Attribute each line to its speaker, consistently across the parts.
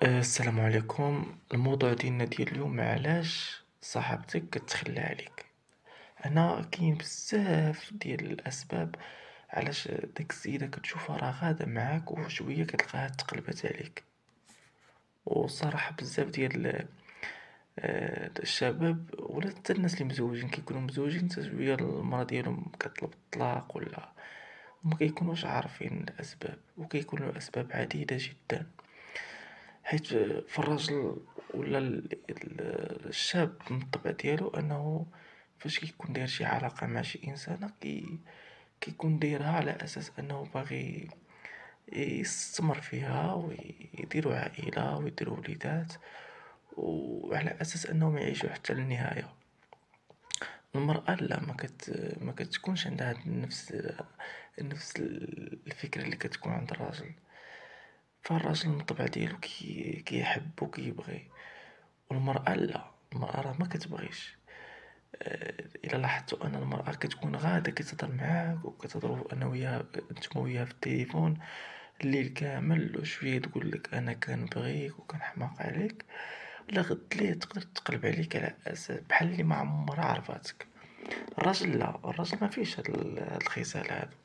Speaker 1: السلام عليكم. الموضوع ديال اليوم علاش صاحبتك كتخلى عليك. هنا كاين بزاف ديال الاسباب علاش ديك السيدة كتشوفها راه غادة معاك وشوية كتلقاها تقلبات عليك. وصراحة بزاف ديال الشباب ولا حتى الناس اللي مزوجين كيكونوا مزوجين حتى شوية المرا ديالهم كطلب الطلاق ولا ما كيكونوش عارفين الاسباب، وكيكونوا الاسباب عديدة جدا. حيت في الراجل ولا الشاب من الطبع ديالو انه فاش كيكون داير شي علاقة مع شي انسانة كيكون دايرها على اساس انه باغي يستمر فيها ويديروا عائلة ويديروا وليدات، وعلى اساس انهم يعيشوا حتى للنهاية. المرأة لا، ما كتكونش عندها نفس الفكرة اللي كتكون عند الراجل. فالراجل من الطبع ديالو كيحب وكيبغي، والمرأة لا، المرأة راه ما كتبغيش. الا لاحظتوا ان المرأة كتكون غادة كتهضر معاك وكتهضروا انا وياها نتوما وياها في التليفون الليل كامل، وشوية تقول لك انا كنبغيك وكنحماق عليك، لا غد ليه تقدر تقلب عليك على اساس بحال اللي ما عمرها عرفاتك. الراجل لا، الراجل ما فيش هاد الخصال هادو.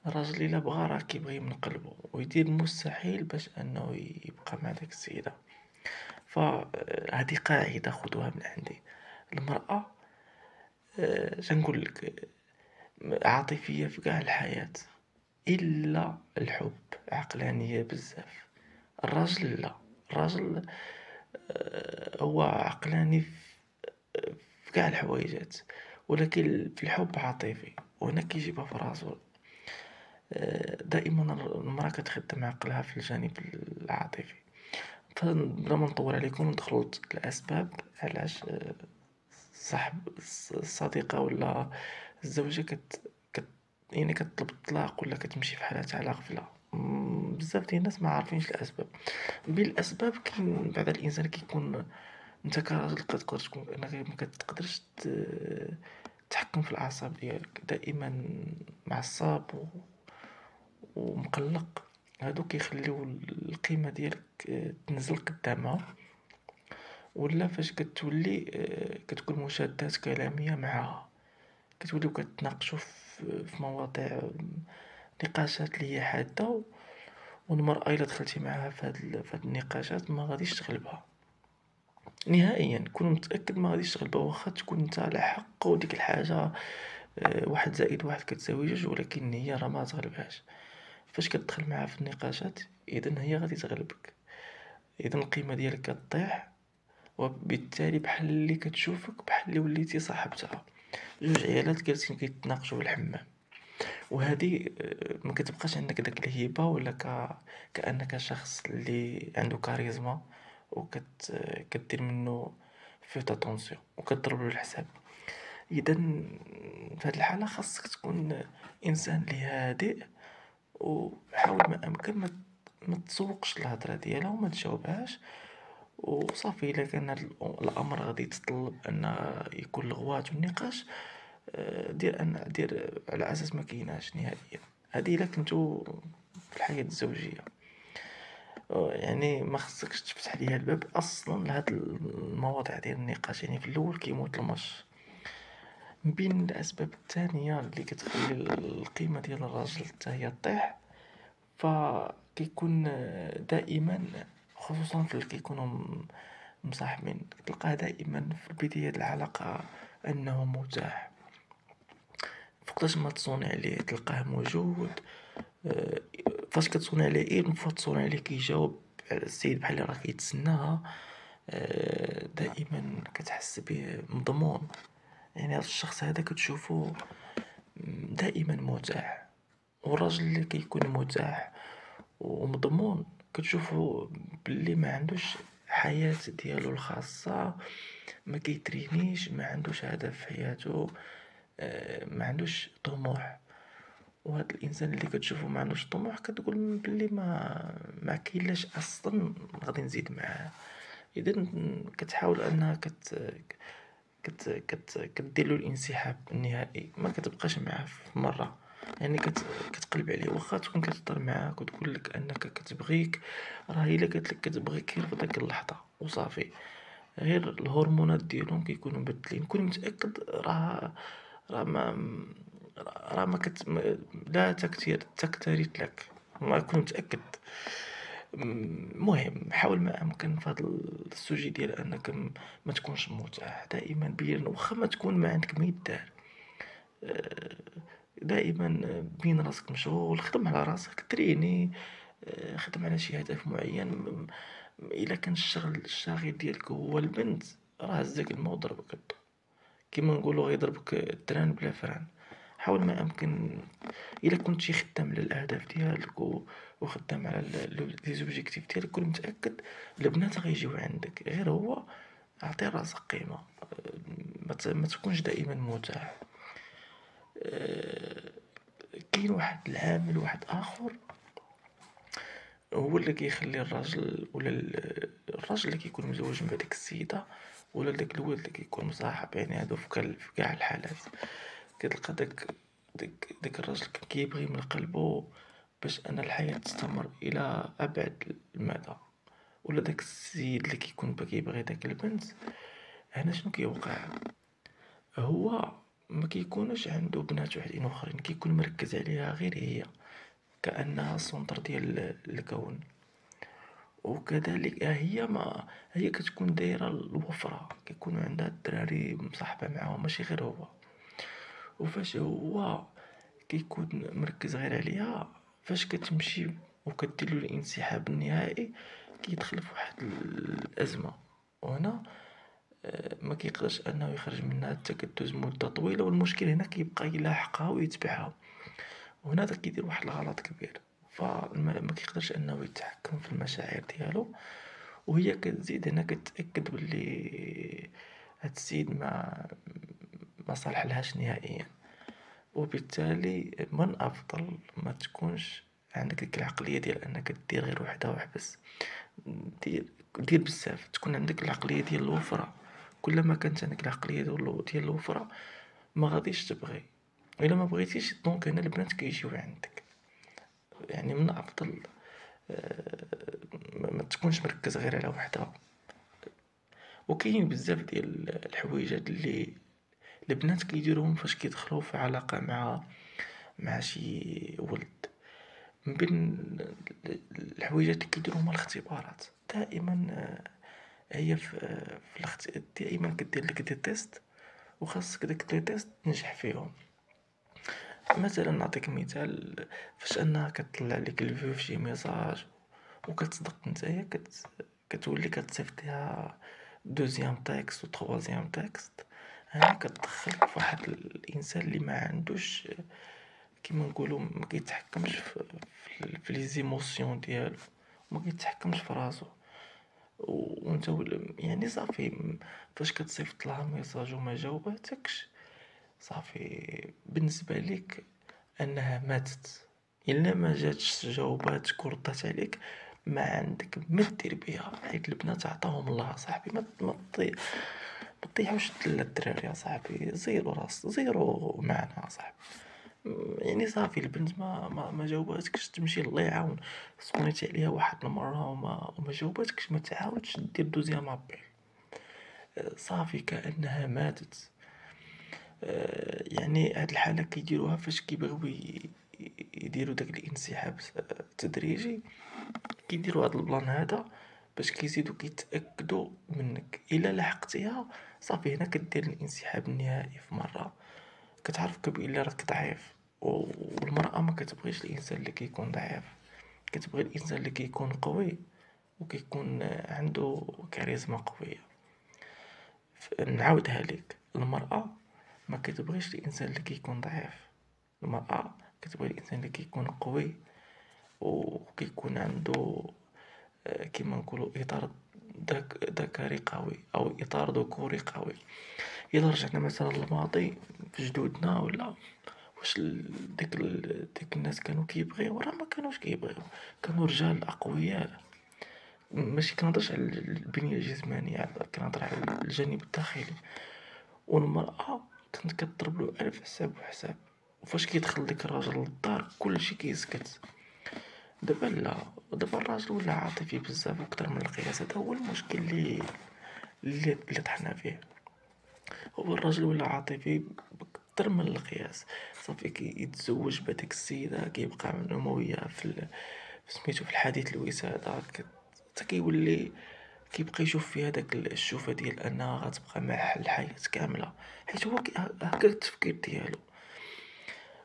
Speaker 1: الراجل الا بغى راه كيبغي من قلبه ويدير المستحيل باش انه يبقى مع داك السيدة. فهذه قاعدة خذوها من عندي. المرأة شنقول لك عاطفية في كاع الحياة إلا الحب، عقلانية بزاف. الراجل لا، الراجل هو عقلاني في كاع الحوايجات، ولكن في الحب عاطفي، وهنا كيجيبها في راسو. دائما المرأة كتخدم عقلها في الجانب العاطفي. فبلا ما نطول عليكم ندخلوا الأسباب علاش صاحب الصديقة ولا الزوجة يعني كتطلب الطلاق ولا كتمشي في حالات على غفلة. بزاف ديال الناس ما عارفينش الأسباب. بالأسباب كاين بعض الإنسان كيكون انت كراجل كتقدر تكون انك ما كتقدرش تحكم في الأعصاب ديالك، دائما معصب ومقلق. هادو كيخليو القيمة ديالك تنزل قدامها، ولا فاش كتولي كتكون مشادات كلامية معاها، كتوليو كتناقشوا في مواضيع نقاشات اللي هي حادة. والمرأة إلا دخلتي معاها في هاد النقاشات ما غاديش تغلبها نهائيا، كون متأكد ما غاديش تغلبها، واخا تكون نتا على حق وديك الحاجة واحد زائد واحد كتساوي جوج، ولكن هي راه ما تغلبهاش. فاش كتدخل معاها في النقاشات إذن هي غادي تغلبك، إذن القيمة ديالك كطيح، وبالتالي بحال اللي كتشوفك بحال اللي وليتي صاحبتها، جوج عيالات جالسين كيتناقشوا في الحمام. وهذه ما كتبقاش عندك داك الهيبة ولا كأنك شخص اللي عنده كاريزما كدير منه فيت اتونسيون وكضرب له الحساب. اذا في هذه الحالة خاصك تكون انسان اللي هادئ، وحاول ما امكن ما تسوقش الهضره ديالها وما تجاوبهاش، وصافي. الا كان هاد الامر غادي يتطلب ان يكون الغوات والنقاش، دير على اساس ما كايناش نهائيا. هذه الا كنتو في الحياة الزوجية، يعني ما خصكش تفتح ليها الباب اصلا لهاد المواضيع ديال النقاش. يعني في الاول كيموت الماتش. من بين الاسباب الثانية اللي كتخلي القيمة ديال الراجل حتى هي طيح، فكيكون دائما، خصوصا في اللي كيكونوا مصاحبين، كتلقاه دائما في بداية العلاقة انه متاح. فوقتاش ما تصوني عليه تلقاه موجود. آه، فاش كتصوني عليه المفروض تصوني عليه كيجاوب على السيد بحال اللي راه كيتسناها. دائما كتحس به مضمون. يعني هذا الشخص هذا كتشوفه دائما متاح. والراجل اللي كيكون متاح ومضمون كتشوفو باللي ما عندوش حياة ديالو الخاصة، ما كيترينيش، ما عندوش هدف في حياته، ما عندوش طموح. وهذا الانسان اللي كتشوفه ما عندوش طموح كتقول باللي ما كاينلاش اصلا غادي نزيد معاه. اذا كتحاول انها كدير له الانسحاب النهائي، ما كتبقاش معاه في مره. يعني كتقلب عليه واخا تكون كتهضر معاك وتقول لك انك كتبغيك، راه الا قالت لك كتبغيك غير في داك اللحظه وصافي. غير الهرمونات ديالهم كيكونوا مبدلين، كون متاكد راه ما لا تكترث لك، ما كون متاكد. المهم حاول ما امكن في هذا السوجي ديال انك ما تكونش مرتاح دائما. بين واخا ما تكون ما عندك ما يدار، آه، دائما بين راسك مشغول، خدم على راسك، تريني، خدم على شي هدف معين. الا كان الشاغل ديالك هو البنت، راه هزك الماء وضربك الضو، كيما نقولوا غيضربك التران بلا فران. حاول ما امكن الا كنتي خدام على الاهداف ديالك وخدام على لي زوبجيكتيف ديالك، كون متاكد البنات غيجيو عندك. غير هو اعطي راسك قيمه، ما تكونش دائما متاح. آه، كاين واحد العامل واحد اخر هو اللي كيخلي الراجل ولا الراجل اللي كيكون مزوج مع ديك السيده ولا داك الولد اللي كيكون مصاحب، يعني هادو في كاع الحالات كتلقى داك الراجل كيبغي من قلبه باش ان الحياه تستمر الى ابعد المدى، ولا داك السيد اللي كيكون كيبغي داك البنت. هنا شنو كيوقع؟ هو ما كيكونش عنده بنات وحدين اخرين، كيكون مركز عليها غير هي، كانها السونتر ديال الكون. وكذلك هي ما هي كتكون دايره الوفره، كيكون عندها الدراري مصاحبه معاهم ماشي غير هو. وفاش هو كيكون مركز غير عليها، فاش كتمشي وكديرلو الانسحاب النهائي كيدخل في واحد الازمه. وهنا ما كيقدرش انه يخرج منها حتى كدوز مده طويله، والمشكل هنا كيبقى يلاحقها ويتبعها. وهنا كيدير واحد الغلط كبير، فما كيقدرش انه يتحكم في المشاعر ديالو. وهي كتزيد هنا كتأكد باللي هاد السيد ما صالح لهاش نهائيا. وبالتالي من الافضل ما تكونش عندك ديك العقليه ديال انك دير غير وحده وحبس. دير دير بزاف، تكون عندك العقليه ديال الوفره. كلما كانت عندك العقليه ديال الوفره ما غاديش تبغي. الا ما بغيتيش دونك هنا البنات كيجيو عندك. يعني من الافضل ما تكونش مركز غير على وحده. وكاين بزاف ديال الحويجات اللي البنات كيديروهم فاش كيدخلوا في علاقة مع شي ولد. من بين الحويجات اللي كيديروهم هما الاختبارات. دائما هي في دائما كدير لك دي تيست، وخاصك داك لي تيست تنجح فيهم. مثلا نعطيك مثال، فاش انها كتطلع لك الفيو في شي ميساج وكتصدق نتايا كتولي كتصيفطيها دوزيام تيكست و تخوازيام تيكست. هنا كتدخلك في واحد الانسان اللي ما عندوش، كيما نقولوا ما كيتحكمش في لي زيموسيون ديالو، ما كيتحكمش في راسو. وانت يعني صافي فاش كتصيفط لها ميساج وما جاوباتكش، صافي بالنسبه ليك انها ماتت. الا ما جاتش جاوباتك وردات عليك، ما عندك ما دير بها، حيت البنات عطاهم الله صاحبي. ما تطيحوش الدراري يا صاحبي، زيرو راس زيرو معنا صاحبي. يعني صافي البنت ما جاوباتكش، تمشي الله يعاون. صونيتي عليها واحد المره وما جاوباتكش، ما تعاودش دير دوزيام ابيل. صافي كانها ماتت. يعني هاد الحالة كيديروها فاش كيبغيو يديروا داك الانسحاب التدريجي. كيديروا هاد البلان هذا باش كيزيدوا كيتأكدوا منك. الا لحقتيها صافي هنا كدير الانسحاب النهائي في مرة. كتعرف بلي راك ضعيف. والمرأة ما كتبغيش الانسان اللي كيكون ضعيف، كتبغي الانسان اللي كيكون قوي وكيكون عنده كاريزما قوية. نعاودها لك، المرأة ما كتبغيش الانسان اللي كيكون ضعيف. المرأة كتبغي الانسان اللي كيكون قوي وكيكون عنده كيما نقولوا اطار ذكري قوي او اطار ذكوري قوي. الا رجعنا مثلا للماضي في جدودنا ولا واش ديك الناس كانوا كيبغيو؟ راه ما كانوش كيبغيو، كانوا رجال اقوياء. ماشي كنهضرش على البنية الجسمانية، كنهضر على الجانب الداخلي. والمرأة كانت كتضرب له ألف حساب وحساب. وفاش كيدخل ديك الراجل للدار كلشي كيسكت. دابا لا، دابا الراجل ولا عاطفي بزاف وكتر من القياس. هذا هو المشكل اللي طحنا فيه. هو الراجل ولا عاطفي بكتر من القياس. صافي كيتزوج بهاديك السيدة، كيبقى معاهم وياها سميتو في الحديث الوسادة، حتى كيولي كيبقى يشوف فيها داك الشوفة ديال انها غتبقى معاه الحياة كاملة، حيت هو هكا التفكير ديالو.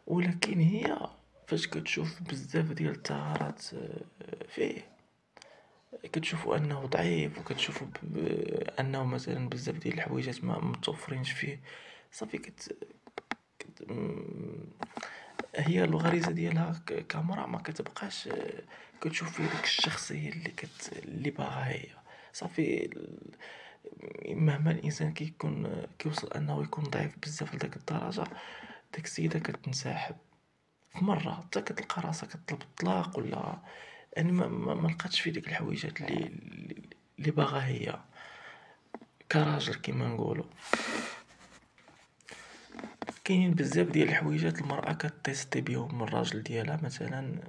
Speaker 1: ولكن هي فاش كتشوف بزاف ديال الثغرات فيه، كتشوفو انه ضعيف، وكتشوفو انه مثلا بزاف ديال الحويجات ما متوفرينش فيه. صافي هي الغريزة ديالها كامرأة ما كتبقاش كتشوف فيه ديك الشخصية اللي باغاها هي. صافي مهما الانسان كيوصل انه يكون ضعيف بزاف لديك الدرجة، ديك السيدة كتنسحب في مرة، حتى كتلقى راسها كطلب الطلاق، ولا يعني ما لقاتش في ديك الحويجات اللي باغاها هي كراجل كيما نقولوا. كاينين بزاف ديال الحويجات المرأة كتيستي بيهم من الراجل ديالها، مثلا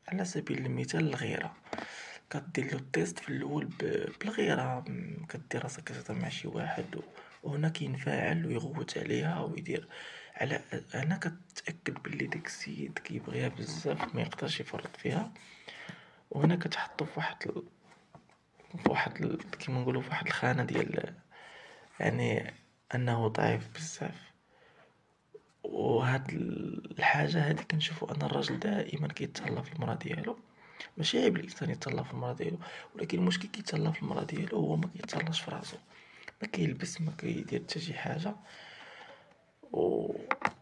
Speaker 1: على سبيل المثال الغيرة. كدير له التيست في الاول بالغيرة، كدير راسك كتهضر مع شي واحد وهنا كينفعل ويغوت عليها ويدير على هنا كتأكد بلي ديك السيد كيبغيها بزاف ما يقدرش يفرط فيها. وهنا كتحطو كيما نقولوا في واحد الخانة ديال يعني انه ضعيف بزاف. وهاد الحاجة هادي كنشوفو ان الراجل دائما كيتهلا في المرا ديالو. ماشي عيب الانسان يتهلا في المرا ديالو، ولكن المشكل كيتهلا في المرا ديالو هو ما كيتهلاش في راسو، ما كيلبس، ما كيدير حتى شي حاجة، و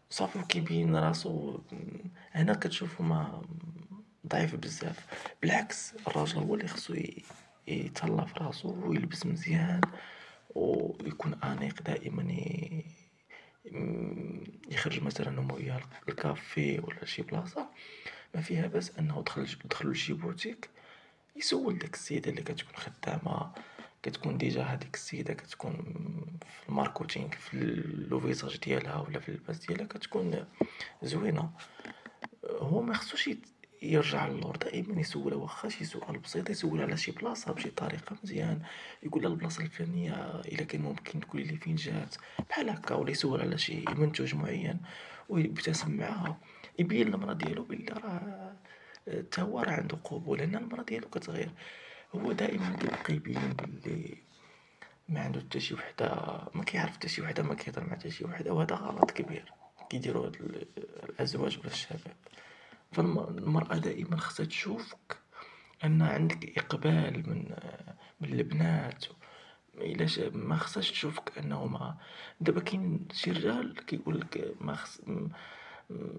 Speaker 1: صافي كيبين راسو. هنا كتشوفو ما ضعيف بزاف. بالعكس الراجل هو اللي خصو يتهلا في راسو ويلبس مزيان ويكون انيق دائما، يخرج مثلا هو وياه الكافي ولا شي بلاصة ما فيها باس انه دخلوا لشي بوتيك، يسول داك السيدة اللي كتكون خدامة. كتكون ديجا هاديك السيدة كتكون في الماركتينغ، في لو فيزاج ديالها ولا في اللباس ديالها كتكون زوينة. هو ما خصوش يرجع للور، دائما يسولها واخا شي سؤال بسيط، يسولها على شي بلاصة بشي طريقة مزيان، يقول لها البلاصة الفلانية الا كان ممكن تقولي لي فين جات، بحال هكا. ولا يسول على شي منتوج معين ويبتسم معاها، يبين المرا ديالو بلي راه تا هو راه عنده قبول، لان المرا ديالو كتغير. هو دائما كيبقى يبين بلي ما عنده حتى شي وحده، ما كيعرف حتى شي وحده، ما كيهضر مع حتى شي وحده، وهذا غلط كبير كيديروا هاد الازواج ولا الشباب. فالمرأة دائما خصها تشوفك ان عندك اقبال من البنات. الا ما خصهاش تشوفك انه ما. دابا كاين شي رجال كيقول لك ما خص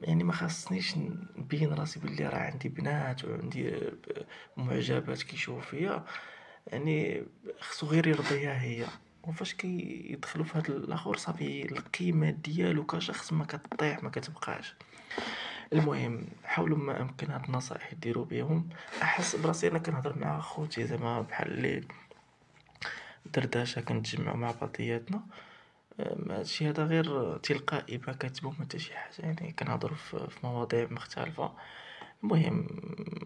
Speaker 1: يعني ما خاصنيش نبين راسي بلي راه عندي بنات وعندي معجبات كيشوفوا فيا، يعني خصو غير يرضيها هي. وفاش كيدخلوا في هاد الاخر صافي القيمه ديالو كشخص ما كطيح، ما كتبقاش. المهم حاولوا ما امكن هاد النصائح ديروا بهم. احس براسي انا كنهضر مع خوتي زعما بحال اللي دردشه، كنتجمعوا مع بعضياتنا. هادشي هذا غير تلقائي ما كاتبو ما حتى شي حاجه، يعني كنهضروا في مواضيع مختلفه. المهم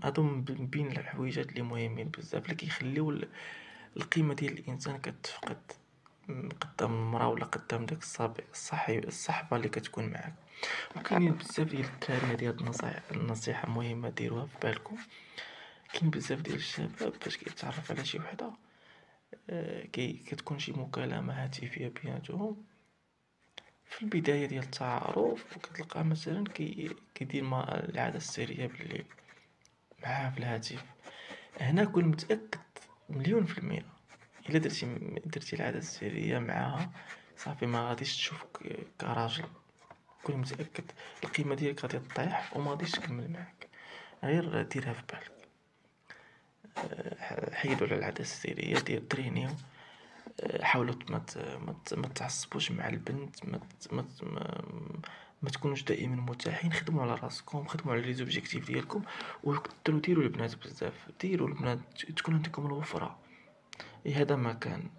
Speaker 1: هادو من بين الحويجات اللي مهمين بزاف، اللي كيخليو القيمه ديال الانسان كتفقد قدام المراه ولا قدام داك الصحبه اللي كتكون معاك. وكاينين بزاف ديال الدراري، هادي هاد النصيحه مهمه ديروها في بالكم. كاين بزاف ديال الشباب فاش كيتعرف على شي وحده، كتكون شي مكالمة هاتفية بيناتهم في البداية ديال التعارف، وكتلقاه مثلا كيدير ما العادة السرية بالليل معاها في الهاتف. هنا كون متأكد مليون في المية، إلا درتي العادة السرية معاها صافي ما غاديش تشوفك كراجل. كون متأكد القيمة ديالك غادي تطيح وما غاديش تكمل معاك. غير ديرها في بالك. حيدوا على العادة السرية، ترينيو. حاولوا ما تعصبوش مع البنت، ما تكونوش دائما متاحين. خدموا على راسكم، خدموا على لي زوبجيكتيف ديالكم، ديروا البنات بزاف، ديروا البنات تكون عندكم الوفرة. هذا ما كان.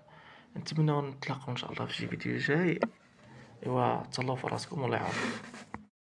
Speaker 1: نتمنى نتلاقاو ان شاء الله في شي فيديو جاي. ايوا تهلاو في راسكم والله يعاونكم.